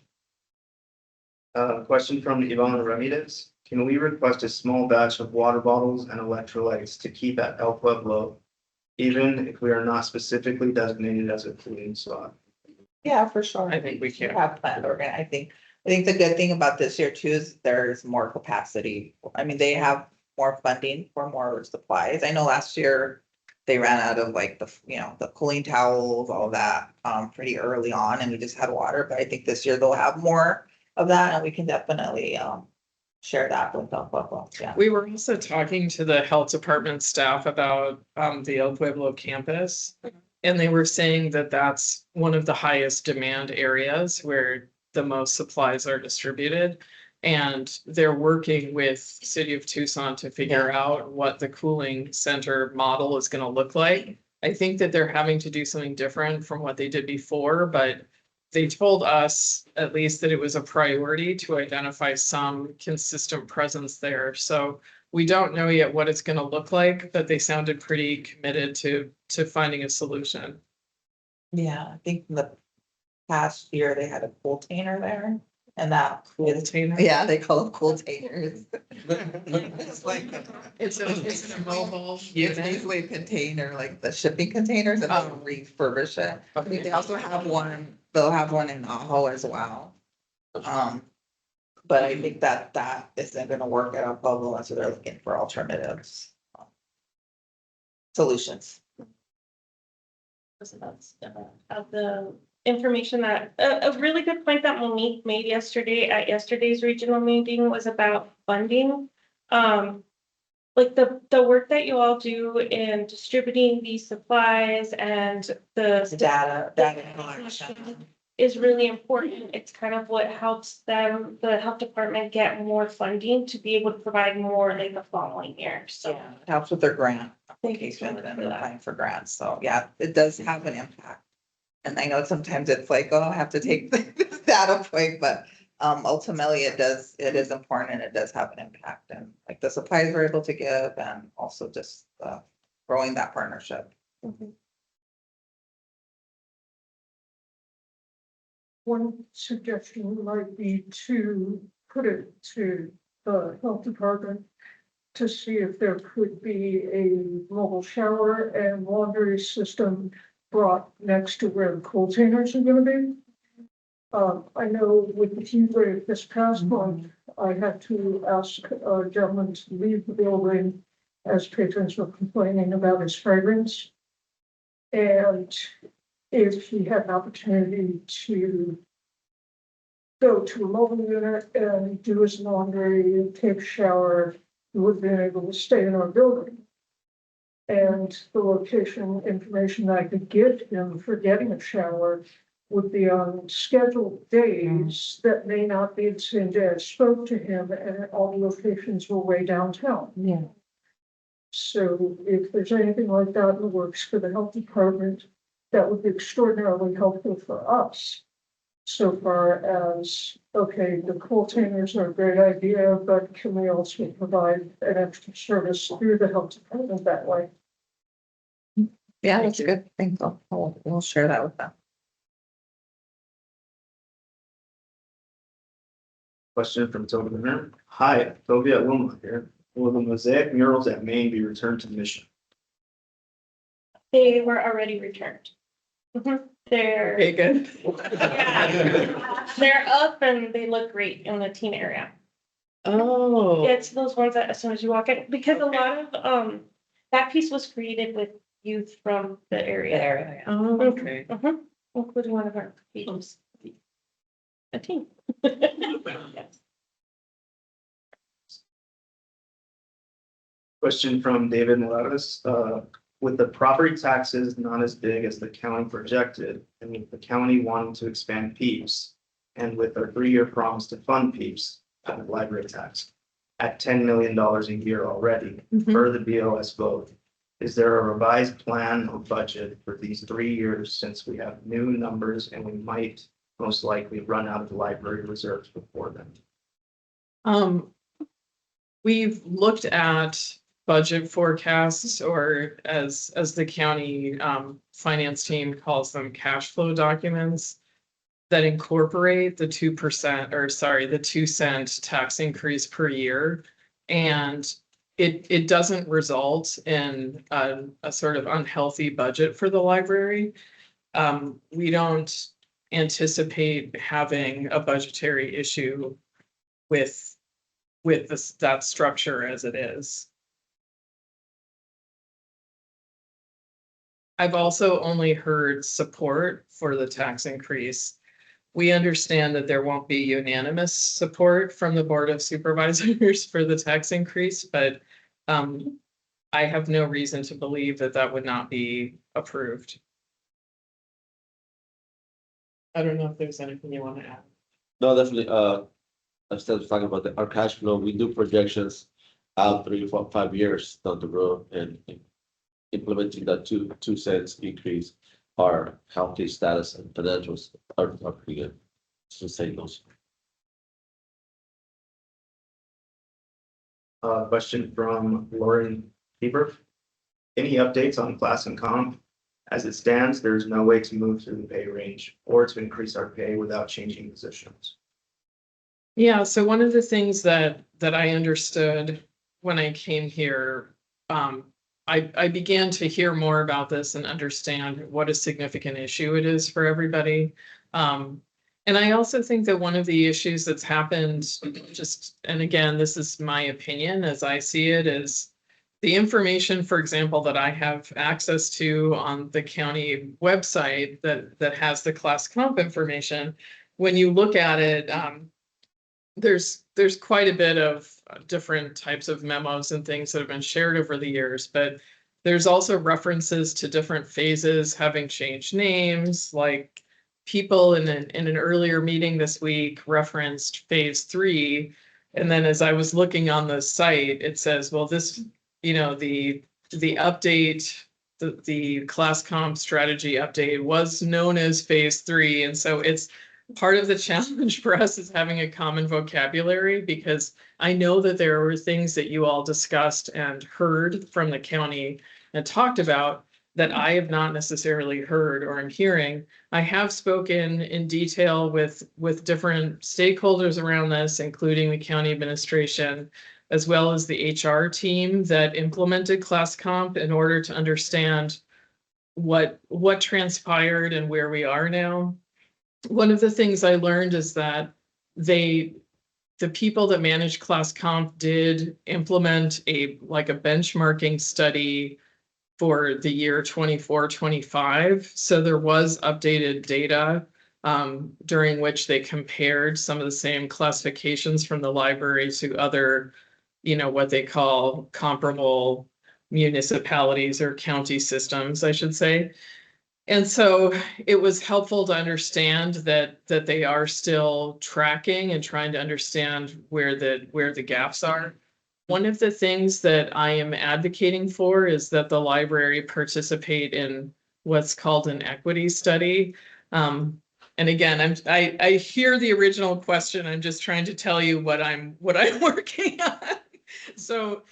Question from Yvonne Ramirez. Can we request a small batch of water bottles and electrolytes to keep at El Pueblo, even if we are not specifically designated as a cooling spot? Yeah, for sure. I think we can. Have planned I think the good thing about this year too is there's more capacity. I mean, they have more funding for more supplies. I know last year they ran out of like the cooling towels, all that, pretty early on, and we just had water, but I think this year they'll have more of that, and we can definitely, share that with El Pueblo. Yeah. We were also talking to the health department staff about the El Pueblo campus. And they were saying that that's one of the highest demand areas where the most supplies are distributed. And they're working with City of Tucson to figure out what the cooling center model is going to look like. I think that they're having to do something different from what they did before, but they told us at least that it was a priority to identify some consistent presence there. So we don't know yet what it's going to look like, but they sounded pretty committed to finding a solution. Yeah, I think in the past year they had a cool tainer there, and that Cool is, container. yeah, they call them cool tainers. It's like, It's a mobile it's unit. basically a container, like the shipping containers, and they'll refurbish it. I think they also have one, they'll have one in Ajo as well. But I think that isn't gonna work at El Pueblo, and so they're looking for alternatives. Solutions. So that's of the information that, a really good point that Monique made yesterday at yesterday's regional meeting was about funding. Like the work that you all do in distributing these supplies and the Data collection. is really important. It's kind of what helps them, the health department, get more funding to be able to provide more like the following year. So Yeah, it helps with their grant thank you so application much and for that. applying for grants, so yeah, it does have an impact. And I know sometimes it's like, oh, I have to take this data point, but ultimately it is important and it does have an impact, and like the supplies we're able to give, and also just growing that partnership. One suggestion might be to put it to the health department to see if there could be a mobile shower and laundry system brought next to where the containers are gonna be. I know with the heat wave this past month, I had to ask a gentleman to leave the building as patrons were complaining about his fragrance. And if he had an opportunity to go to a mobile unit and do his laundry, take a shower, he would have been able to stay in our building. And the location information that I could give him for getting a shower would be on scheduled days that may not be the same day I spoke to him, and all the locations were way downtown. Yeah. So if there's anything like that in the works for the health department, that would be extraordinarily helpful for us. So far as, okay, the containers are a great idea, but can we also provide an extra service through the health department that way? Yeah, Thank that's a you. good thing, we'll share that with them. Question from Toby Lemire. Hi, Toby at Wilma here. Will the mosaic murals at Maine be returned to Mission? They were already returned. Mhm. They're, Okay, good. yeah, they're up and they look great in the teen area. Oh. It's those ones that as soon as you walk in, because a lot of, that piece was created with youth from the area. Oh, okay. Mhm, including one of our teams. A team. Yes. Question from David Morales, with the property taxes not as big as the county projected, and with the county wanting to expand PEEPs, and with our 3-year promise to fund PEEPs out of library tax at $10 million a year already, Mhm. per the BOS vote, is there a revised plan or budget for these 3 years, since we have new numbers and we might most likely run out of library reserves before then? We've looked at budget forecasts, or as the county finance team calls them, cash flow documents that incorporate the 2%, or sorry, the 2-cent tax increase per year. And it doesn't result in a sort of unhealthy budget for the library. We don't anticipate having a budgetary issue with this, that structure as it is. I've also only heard support for the tax increase. We understand that there won't be unanimous support from the Board of Supervisors for the tax increase, but I have no reason to believe that that would not be approved. I don't know if there's anything you want to add. No, definitely, instead of talking about our cash flow, we do projections out 3, 4, 5 years down the road, and implementing that 2 cents increase, our healthy status and financials are pretty good. So say those. Question from Lauren Bieber. Any updates on class and comp? As it stands, there is no way to move through the pay range or to increase our pay without changing positions. Yeah, so one of the things that I understood when I came here, I began to hear more about this and understand what a significant issue it is for everybody. And I also think that one of the issues that's happened, and again, this is my opinion as I see it, is the information, for example, that I have access to on the county website that has the class comp information. When you look at it, there's quite a bit of different types of memos and things that have been shared over the years, but there's also references to different phases having changed names, like people in an earlier meeting this week referenced phase 3. And then as I was looking on the site, it says, well, this, the update, the class comp strategy update was known as phase 3. And so it's part of the challenge for us is having a common vocabulary, because I know that there were things that you all discussed and heard from the county and talked about that I have not necessarily heard or am hearing. I have spoken in detail with different stakeholders around this, including the county administration, as well as the HR team that implemented class comp, in order to understand what transpired and where we are now. One of the things I learned is that the people that manage class comp did implement a benchmarking study for the year 24-25. So there was updated data during which they compared some of the same classifications from the library to other, what they call comparable municipalities or county systems, I should say. And so it was helpful to understand that they are still tracking and trying to understand where the gaps are. One of the things that I am advocating for is that the library participate in what's called an equity study. And again, I hear the original question. I'm just trying to tell you what I'm working on. So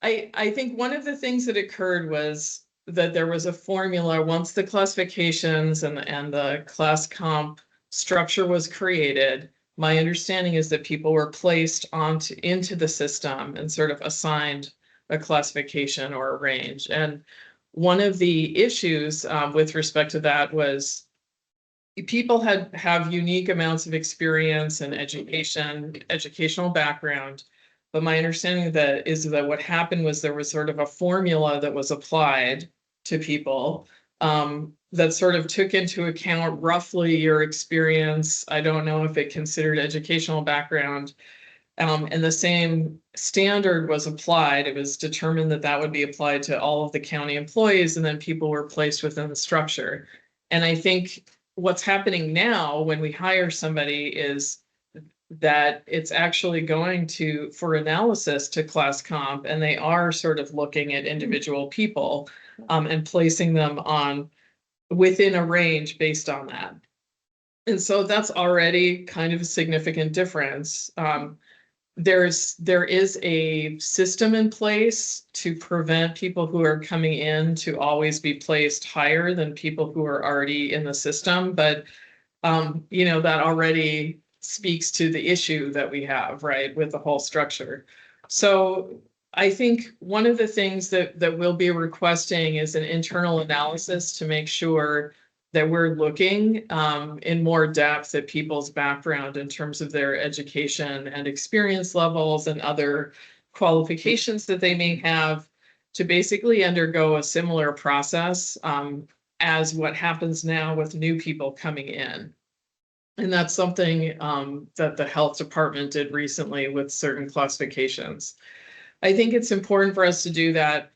I think one of the things that occurred was that there was a formula once the classifications and the class comp structure was created. My understanding is that people were placed into the system and sort of assigned a classification or a range. And one of the issues with respect to that was people have unique amounts of experience and educational background. But my understanding is that what happened was there was sort of a formula that was applied to people that sort of took into account roughly your experience. I don't know if it considered educational background. And the same standard was applied. It was determined that that would be applied to all of the county employees, and then people were placed within the structure. And I think what's happening now when we hire somebody is that it's actually going for analysis to class comp, and they are sort of looking at individual people and placing them within a range based on that. And so that's already kind of a significant difference. There is a system in place to prevent people who are coming in to always be placed higher than people who are already in the system. But, that already speaks to the issue that we have, right, with the whole structure. So I think one of the things that we'll be requesting is an internal analysis to make sure that we're looking in more depth at people's background in terms of their education and experience levels and other qualifications that they may have, to basically undergo a similar process as what happens now with new people coming in. And that's something that the health department did recently with certain classifications. I think it's important for us to do that.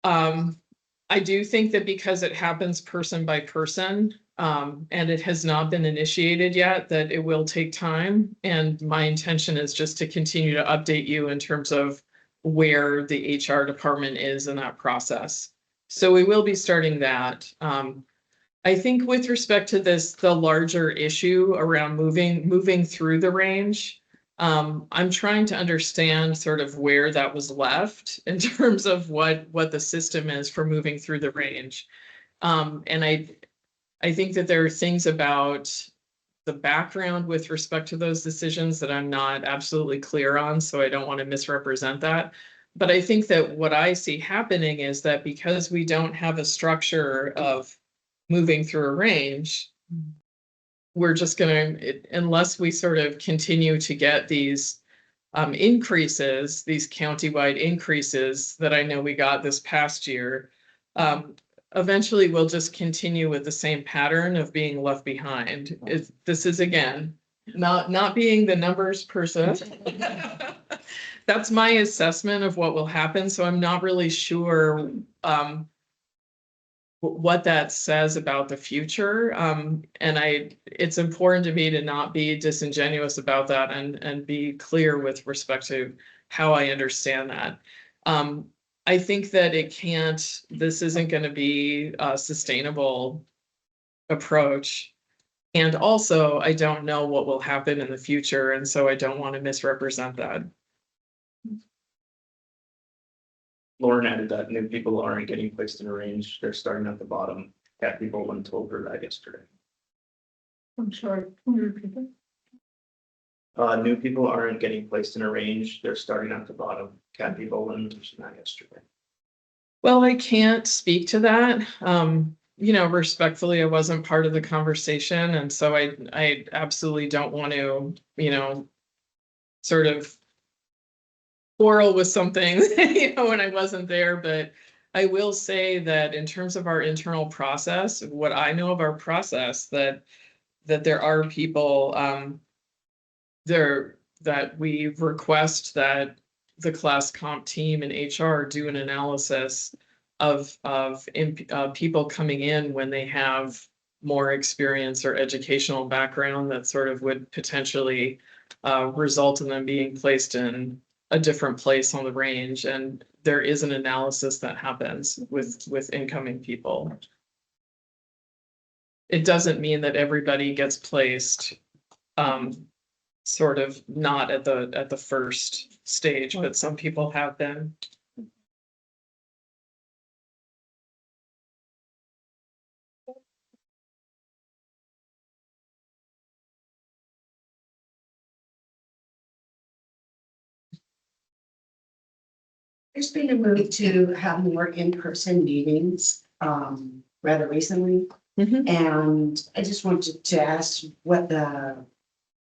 I do think that because it happens person by person, and it has not been initiated yet, that it will take time. And my intention is just to continue to update you in terms of where the HR department is in that process. So we will be starting that. I think with respect to the larger issue around moving through the range, I'm trying to understand sort of where that was left in terms of what the system is for moving through the range. And I think that there are things about the background with respect to those decisions that I'm not absolutely clear on, so I don't want to misrepresent that. But I think that what I see happening is that because we don't have a structure of moving through a range, we're just going to, unless we sort of continue to get these increases, these countywide increases that I know we got this past year, eventually we'll just continue with the same pattern of being left behind. This is, again, not being the numbers person. That's my assessment of what will happen. So I'm not really sure what that says about the future. And it's important to me to not be disingenuous about that and be clear with respect to how I understand that. I think that this isn't going to be a sustainable approach. And also, I don't know what will happen in the future. And so I don't want to misrepresent that. Lauren added that new people aren't getting placed in a range. They're starting at the bottom. Cat people went told her that yesterday. I'm sorry, can you repeat that? New people aren't getting placed in a range. They're starting at the bottom. Cat people learned that yesterday. Well, I can't speak to that. Respectfully, I wasn't part of the conversation. And so I absolutely don't want to, sort of quarrel with something, when I wasn't there. But I will say that in terms of our internal process, what I know of our process, that there are people there that we request that the class comp team and HR do an analysis of people coming in when they have more experience or educational background that sort of would potentially result in them being placed in a different place on the range. And there is an analysis that happens with incoming people. It doesn't mean that everybody gets placed sort of not at the first stage, but some people have been. There's been a move to have more in-person meetings rather recently. Mhm. And I just wanted to ask what the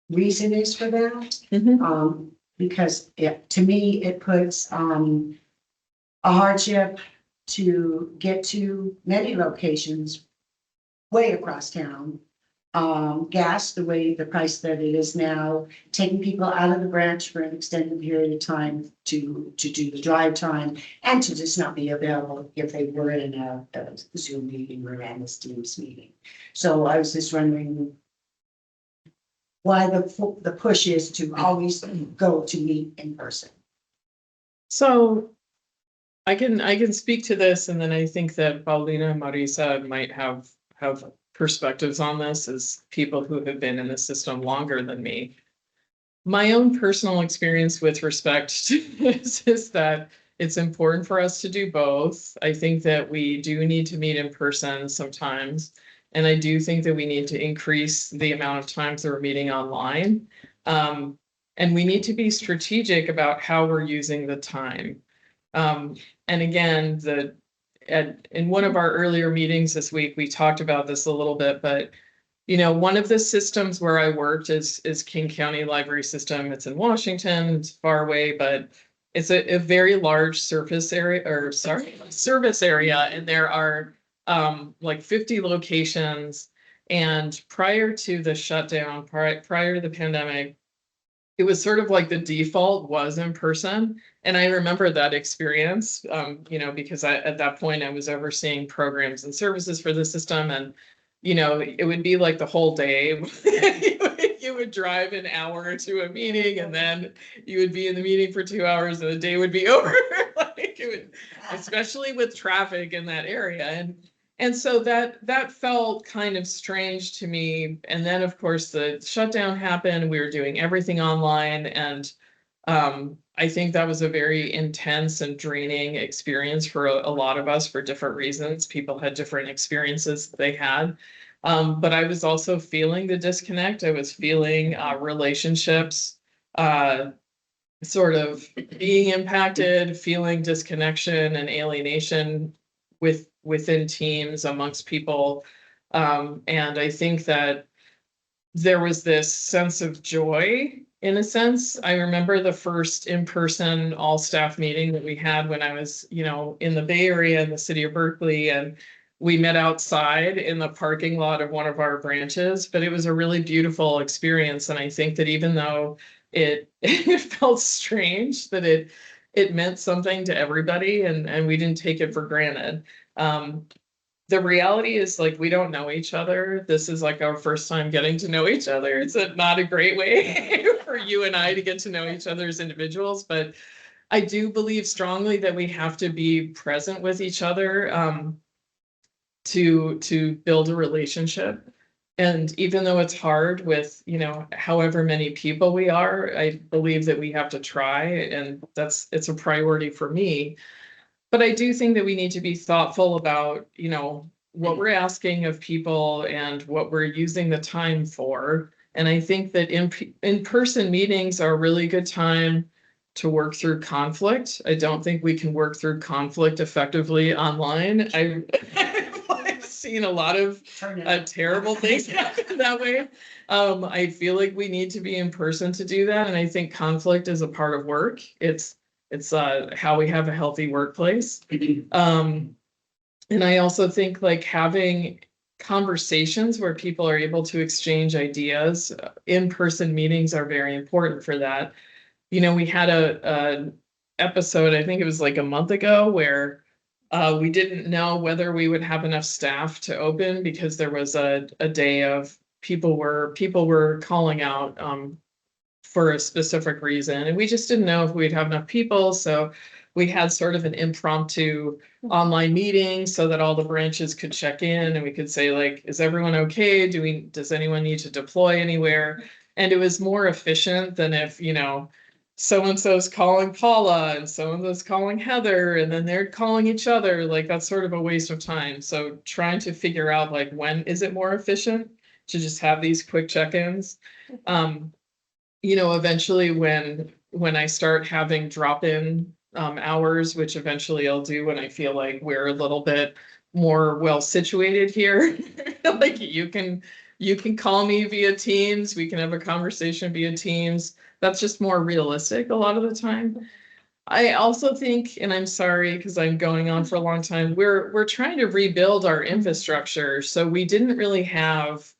reason is for that. Mhm. Because to me, it puts, a hardship to get to many locations way across town. Gas, the price that it is now, taking people out of the branch for an extended period of time to do the drive time and to just not be available if they were in a Zoom meeting or an MS Teams meeting. So I was just wondering why the push is to always go to meet in person. So I can speak to this, and then I think that Paulina and Marisa might have perspectives on this as people who have been in the system longer than me. My own personal experience with respect to this is that it's important for us to do both. I think that we do need to meet in person sometimes. And I do think that we need to increase the amount of times that we're meeting online. And we need to be strategic about how we're using the time. And again, in one of our earlier meetings this week, we talked about this a little bit, but one of the systems where I worked is King County Library System. It's in Washington, it's far away, but it's a very large service area, and there are like 50 locations. And prior to the shutdown, prior to the pandemic, it was sort of like the default was in person. And I remember that experience, because at that point I was overseeing programs and services for the system. And, it would be like the whole day. You would drive an hour to a meeting, and then you would be in the meeting for 2 hours and the day would be over. Like it would, especially with traffic in that area. And so that felt kind of strange to me. And then, of course, the shutdown happened. We were doing everything online. And I think that was a very intense and draining experience for a lot of us for different reasons. People had different experiences that they had. But I was also feeling the disconnect. I was feeling relationships sort of being impacted, feeling disconnection and alienation within teams amongst people. And I think that there was this sense of joy in a sense. I remember the first in-person all-staff meeting that we had when I was, in the Bay Area in the city of Berkeley, and we met outside in the parking lot of one of our branches, but it was a really beautiful experience. And I think that even though it felt strange, that it meant something to everybody, and we didn't take it for granted. The reality is, like, we don't know each other. This is like our first time getting to know each other. It's not a great way for you and I to get to know each other as individuals, but I do believe strongly that we have to be present with each other to build a relationship. And even though it's hard with, however many people we are, I believe that we have to try, and it's a priority for me. But I do think that we need to be thoughtful about, what we're asking of people and what we're using the time for. And I think that in-person meetings are a really good time to work through conflict. I don't think we can work through conflict effectively online. I've seen a lot of terrible things happen that way. I feel like we need to be in person to do that. And I think conflict is a part of work. It's how we have a healthy workplace. And I also think like having conversations where people are able to exchange ideas, in-person meetings are very important for that. We had a episode, I think it was like a month ago, where we didn't know whether we would have enough staff to open because there was a day of people were calling out for a specific reason. And we just didn't know if we'd have enough people. So we had sort of an impromptu online meeting so that all the branches could check in and we could say, like, is everyone okay? Does anyone need to deploy anywhere? And it was more efficient than if, so-and-so's calling Paula and so-and-so's calling Heather, and then they're calling each other. Like, that's sort of a waste of time. So trying to figure out, like, when is it more efficient to just have these quick check-ins? Eventually when I start having drop-in hours, which eventually I'll do when I feel like we're a little bit more well situated here. Like you can call me via Teams, we can have a conversation via Teams. That's just more realistic a lot of the time. I also think, and I'm sorry because I'm going on for a long time, we're trying to rebuild our infrastructure. So we didn't really have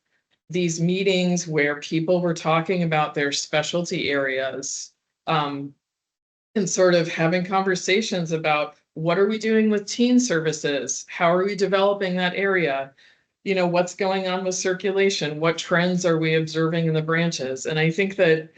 these meetings where people were talking about their specialty areas. And sort of having conversations about what are we doing with teen services? How are we developing that area? You know, what's going on with circulation? What trends are we observing in the branches? And I think that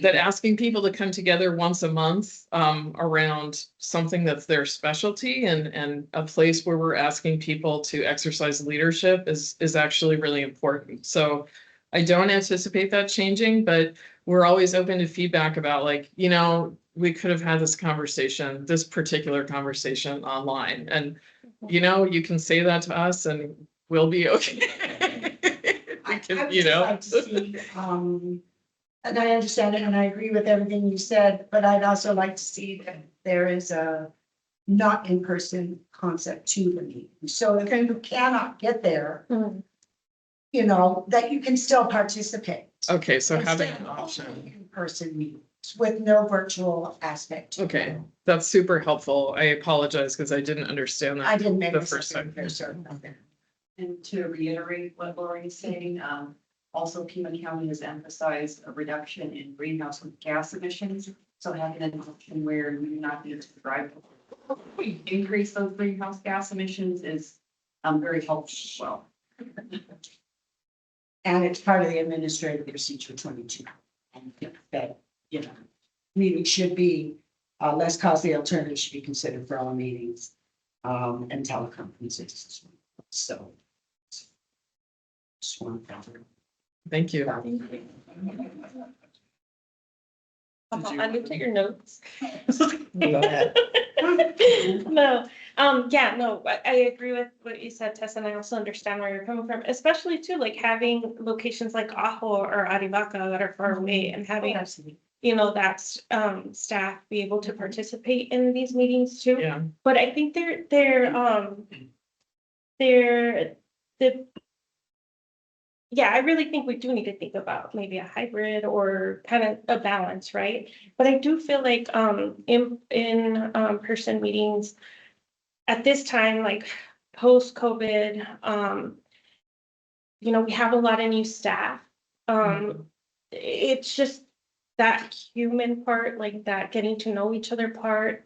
asking people to come together once a month around something that's their specialty and a place where we're asking people to exercise leadership is actually really important. So I don't anticipate that changing, but we're always open to feedback about like, you know, we could have had this conversation, this particular conversation online. And, you know, you can say that to us and we'll be okay. We I can, would you just know. like to see, and I understand it and I agree with everything you said, but I'd also like to see that there is a not in-person concept to the meeting. So if you cannot get there, you know, that you can still participate. Okay, so having Instead an of option. only in-person meetings with no virtual aspect. to Okay, it. that's super helpful. I apologize because I didn't understand I that. didn't make The this first up time. very certain of it. And to reiterate what Lori's saying, also Pima County has emphasized a reduction in greenhouse gas emissions. So having an option where you do not need to drive, increase those greenhouse gas emissions is very helpful as well. And it's part of the administrative procedure 22. And that, you know, meetings should be, less costly alternatives should be considered for all meetings, and teleconferences as well. So. Just want to cover. Thank you. I looked at your notes. Go ahead. No, yeah, no, I agree with what you said, Tess, and I also understand where you're coming from, especially too, like having locations like Ajo or Arivaca that are far away and having, you know, that staff be able to participate in these meetings too. Yeah, But I think yeah, I really think we do need to think about maybe a hybrid or kind of a balance, right? But I do feel like in person meetings at this time, like post-COVID, you know, we have a lot of new staff. It's just that human part, like that getting to know each other part,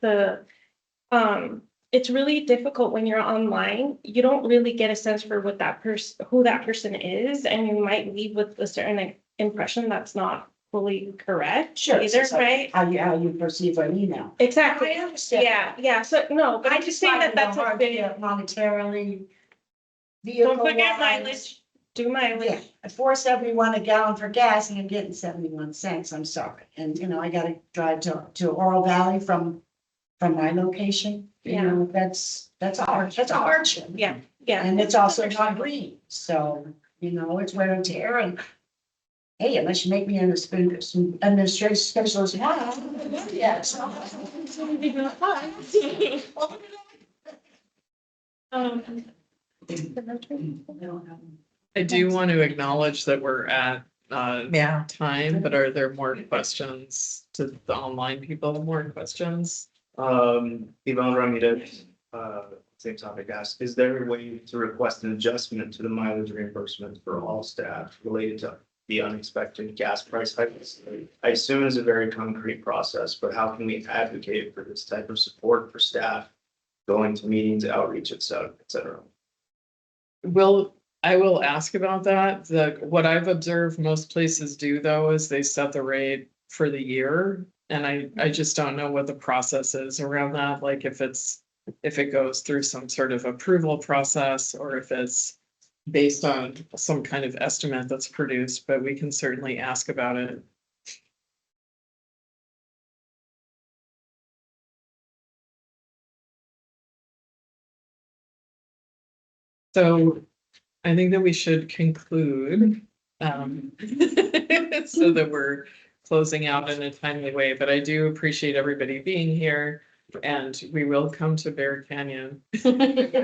it's really difficult when you're online. You don't really get a sense for what that person, who that person is, and you might leave with a certain impression that's not fully correct. Sure. Either, it's like right? How you perceive an email. Exactly. I understand. Yeah. So no, but I'm just saying that that's a big. Monetarily. Don't forget vehicle-wise. mileage. Do mileage. Yeah, at $4.71 a gallon for gas and I'm getting 71 cents, I'm sorry. And, you know, I gotta drive to Oral Valley from my location. You know, that's a hardship. Yeah. And it's also not green, so, you know, it's wear and tear and. Hey, unless you make me an administrative specialist. Yes. I do want to acknowledge that we're at Yeah. time, but are there more questions to the online people? More questions? Ivan Ramirez, same topic asked, is there a way to request an adjustment to the mileage reimbursement for all staff related to the unexpected gas price hikes? I assume it's a very concrete process, but how can we advocate for this type of support for staff going to meetings, outreach, et cetera? I will ask about that. What I've observed most places do though, is they set the rate for the year. And I just don't know what the process is around that, like if it goes through some sort of approval process or if it's based on some kind of estimate that's produced, but we can certainly ask about it. So I think that we should conclude so that we're closing out in a timely way, but I do appreciate everybody being here and we will come to Bear Canyon.